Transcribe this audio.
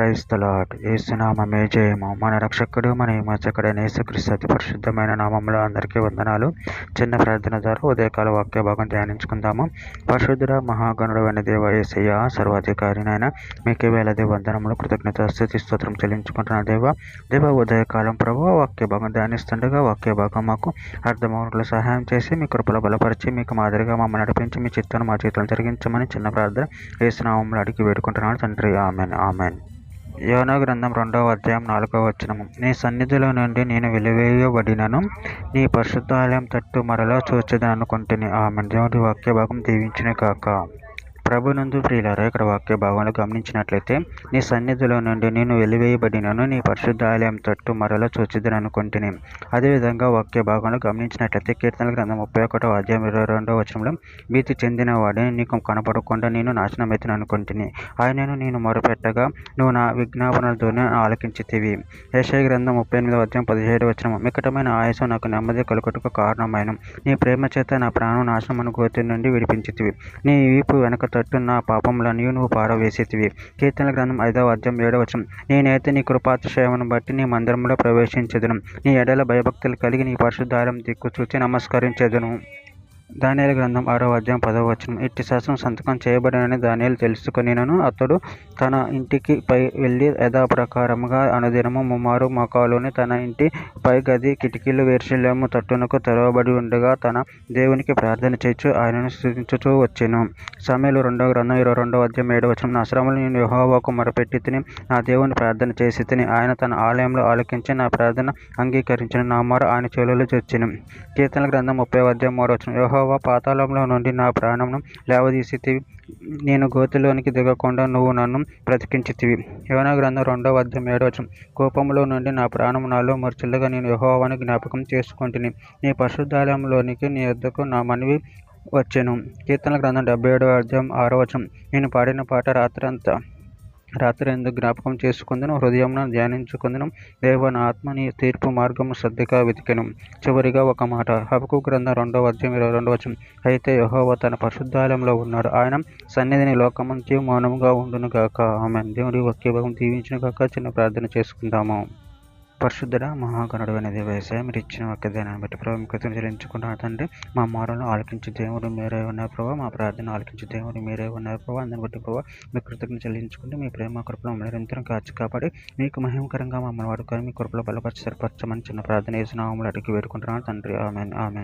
Praise the lord. యేసునామమే జయము. మన రక్షకుడు మన విమోచకుడైన యేసుక్రీస్తు అతి పరిశుద్ధమైన నామంలో అందరికీ వందనాలు. చిన్న ప్రార్థన ద్వారా ఉదయకాల వాక్య భాగం ధ్యానించుకుందాము. పరిశుద్ధుడ మహాగణుడు అయిన దేవ యేసయ్య, సర్వాధికారినైనా మీకే వేలది వందనములు, కృతజ్ఞత స్తుతి స్తోత్రం చెల్లించుకుంటున్న దేవ ఉదయకాలం ప్రభు వాక్య భాగం ధ్యానిస్తుండగా వాక్య భాగం మాకు అర్థమవునట్లు సహాయం చేసి మీ కృపలో బలపరిచి మీకు మాదిరిగా మమ్మల్ని నడిపించి మీ చిత్తాన్ని మా చేతులను జరిగించమని చిన్న ప్రార్థన యేసునామములో అడిగి వేడుకుంటున్నాను తండ్రి. Amen amen. యోనా గ్రంథం 2వ అధ్యాయం 4వ వచనము. నీ సన్నిధిలో నుండి నేను వెలివేయబడినను, నీ పరిశుద్ధాలయం తట్టు మరలా చూచెదననుకొంటిని. ఆమెన్. దేవుడి వాక్య భాగం దీవించును గాక. ప్రభునందు ప్రియులారా, ఇక్కడ వాక్య భాగంలో గమనించినట్లయితే, నీ సన్నిధిలో నుండి నేను వెలివేయబడినను, నీ పరిశుద్ధాలయం తట్టు మరలా చూచెదననుకొంటిని. అదేవిధంగా వాక్య భాగంలో గమనించినట్లయితే కీర్తనల గ్రంథం 31వ అధ్యాయం 22వ వచనంలో, భీతి చెందిన వాడిని నీకు కనపడకుండా నేను నాశనమైతిని అనుకొంటిని. ఆయనను నేను మొరపెట్టగా నువ్వు నా విజ్ఞాపనలతోనే ఆలకించితివి. యెషయా గ్రంథం 38వ అధ్యాయం 17వ వచనం, మికటమైన ఆయాసం నాకు నెమ్మది కలుగుటకు కారణమైన నీ ప్రేమ చేత నా ప్రాణం నాశనమును గోతి నుండి విడిపించితివి. నీ వీపు వెనక తట్టు నా పాపములను నువ్వు పారవేసితివి. కీర్తనల గ్రంథం 5వ అధ్యాయం 7వ వచనం, నేనైతే నీ కృపాతిశయమును బట్టి నీ మందిరములో ప్రవేశించెదను. నీ ఎడల భయభక్తులు కలిగి నీ పరిశుద్ధాలయం దిక్కు చూచి నమస్కరించెదను. దానియేలు గ్రంథం 6వ అధ్యాయం 10వ వచనం, ఇట్టి శాసనం సంతకం చేయబడినని దానియేలు తెలుసుకొనినను అతడు తన ఇంటికి పై వెళ్ళి యథాప్రకారముగా అనుదినము ముమ్మారు మోకాలుని తన ఇంటి పై గది కిటికీలు యెరూషలేము తట్టునకు తెరవబడి ఉండగా తన దేవునికి ప్రార్థన చేయుచు ఆయనను స్తుతించుచూ వచ్చెను. సమూయేలు 2వ గ్రంథం 22వ అధ్యాయం 7వ వచనం, నా శ్రమలు నేను యెహోవాకు మొరపెట్టి తిని నా దేవుని ప్రార్థన చేసి తిని ఆయన తన ఆలయంలో ఆలకించి నా ప్రార్థన అంగీకరించిన నా మొర ఆయన చెవులలో చొచ్చెను. కీర్తనల గ్రంథం 30వ అధ్యాయం 3వ వచనం, యెహోవా పాతాళంలో నుండి నా ప్రాణమును లేవదీసితివి, నేను గోతిలోనికి దిగకుండా నువ్వు నన్ను బ్రతికించితివి. యోనా గ్రంథం 2వ అధ్యాయం 7వ వచనం, కోపములో నుండి నా ప్రాణము నాలో మూర్ఛిల్లగా నేను యెహోవాను జ్ఞాపకం చేసుకొంటిని. నీ పరిశుద్ధాలయంలోనికి నీ యొద్దకు నా మనవి వచ్చెను. కీర్తనల గ్రంథం 77వ అధ్యాయం 6వ వచనం, నేను పాడిన పాట రాత్రి ఎందుకు జ్ఞాపకం చేసుకుందును, హృదయమున ధ్యానించుకుందును. దేవ, నా ఆత్మ నీ తీర్పు మార్గము శ్రద్ధగా వెతికెను. చివరిగా ఒక మాట, హబక్కూకు గ్రంథం 2వ అధ్యాయం 22వ వచనం, అయితే యెహోవా తన పరిశుద్ధాలయంలో ఉన్నాడు, ఆయన సన్నిధిని లోకమంతయు మౌనముగా ఉండును గాక. ఆమేన్. దేవుడి వాక్య భాగం దీవించును గాక. చిన్న ప్రార్థన చేసుకుందాము. పరిశుద్ధుడ మహాగణుడు అయిన దేవ యేసయ్య, మీరు ఇచ్చిన వాక్యదానాన్ని బట్టి ప్రభు మీకు కృతజ్ఞతలు చెల్లించుకుంటున్నాను తండ్రి. మా మొరలను ఆలకించే దేవుడు మీరే ఉన్నారు ప్రభావ, మా ప్రార్థన ఆలకించే దేవుడు మీరే ఉన్నారు ప్రభావ. అందుని బట్టి ప్రభావ మీకు కృతజ్ఞతలు చెల్లించుకుంటే మీ ప్రేమ కృపలో మమ్మల్ని నిరంతరం కాచి కాపాడి మీకు మహిమకరంగా మమ్మల్ని వాడుకొని మీ కృపలో బలపరిచి సరిపరచమని చిన్న ప్రార్థన యేసు నామములో అడిగి వేడుకుంటున్నాను తండ్రి. ఆమేన్ ఆమేన్.